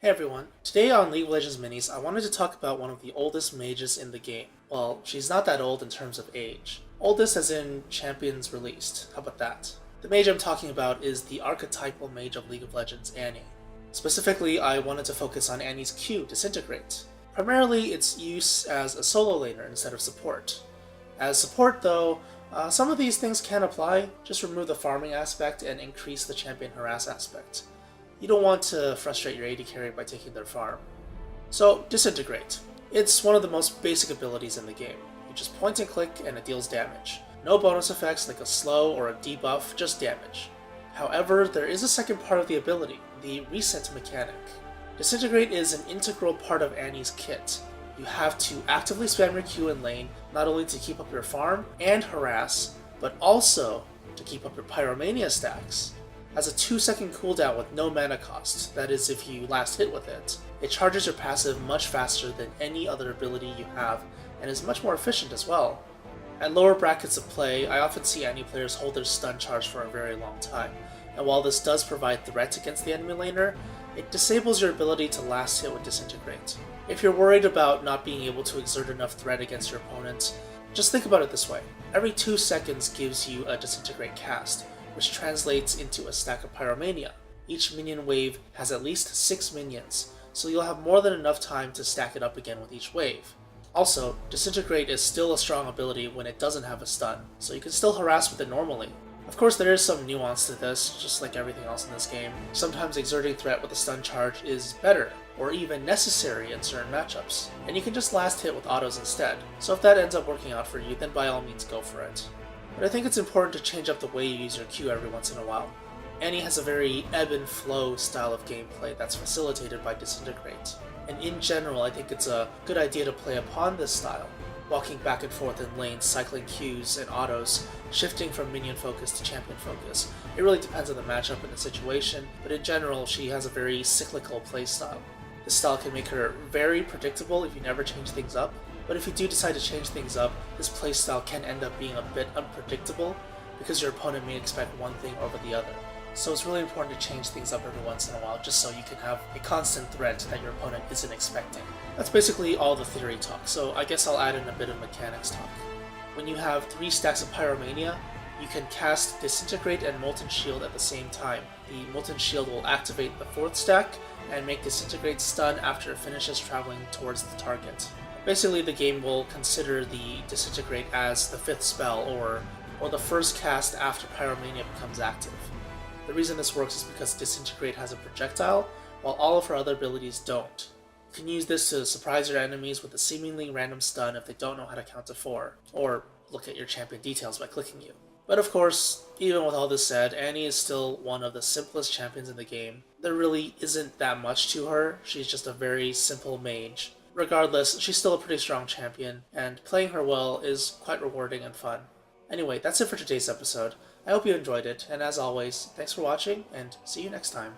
Hey everyone, today on League of Legends Minis, I wanted to talk about one of the oldest mages in the game. Well, she's not that old in terms of age. Oldest as in champions released, how about that? The mage I'm talking about is the archetypal mage of League of Legends, Annie. Specifically, I wanted to focus on Annie's Q, Disintegrate. Primarily, its use as a solo laner instead of support. As support though, some of these things can apply, just remove the farming aspect and increase the champion harass aspect. You don't want to frustrate your AD carry by taking their farm. So, Disintegrate. It's one of the most basic abilities in the game. You just point and click and it deals damage. No bonus effects like a slow or a debuff, just damage. However, there is a second part of the ability, the reset mechanic. Disintegrate is an integral part of Annie's kit. You have to actively spam your Q in lane, not only to keep up your farm and harass, but also to keep up your Pyromania stacks. Has a 2-second cooldown with no mana cost, that is if you last hit with it. It charges your passive much faster than any other ability you have, and is much more efficient as well. At lower brackets of play, I often see Annie players hold their stun charge for a very long time, and while this does provide threat against the enemy laner, it disables your ability to last hit with Disintegrate. If you're worried about not being able to exert enough threat against your opponent, just think about it this way. Every 2 seconds gives you a Disintegrate cast, which translates into a stack of Pyromania. Each minion wave has at least 6 minions, so you'll have more than enough time to stack it up again with each wave. Also, Disintegrate is still a strong ability when it doesn't have a stun, so you can still harass with it normally. Of course, there is some nuance to this, just like everything else in this game. Sometimes exerting threat with a stun charge is better, or even necessary in certain matchups, and you can just last hit with autos instead, so if that ends up working out for you, then by all means go for it. But I think it's important to change up the way you use your Q every once in a while. Annie has a very ebb and flow style of gameplay that's facilitated by Disintegrate, and in general I think it's a good idea to play upon this style, walking back and forth in lanes, cycling Qs and autos, shifting from minion focus to champion focus. It really depends on the matchup and the situation, but in general she has a very cyclical playstyle. This style can make her very predictable if you never change things up, but if you do decide to change things up, this playstyle can end up being a bit unpredictable because your opponent may expect one thing over the other. So it's really important to change things up every once in a while just so you can have a constant threat that your opponent isn't expecting. That's basically all the theory talk, so I guess I'll add in a bit of mechanics talk. When you have 3 stacks of Pyromania, you can cast Disintegrate and Molten Shield at the same time. The Molten Shield will activate the 4th stack and make Disintegrate stun after it finishes traveling towards the target. Basically, the game will consider the Disintegrate as the 5th spell, or the first cast after Pyromania becomes active. The reason this works is because Disintegrate has a projectile, while all of her other abilities don't. You can use this to surprise your enemies with a seemingly random stun if they don't know how to count to 4, or look at your champion details by clicking you. But of course, even with all this said, Annie is still one of the simplest champions in the game. There really isn't that much to her, she's just a very simple mage. Regardless, she's still a pretty strong champion, and playing her well is quite rewarding and fun. Anyway, that's it for today's episode. I hope you enjoyed it, and as always, thanks for watching, and see you next time.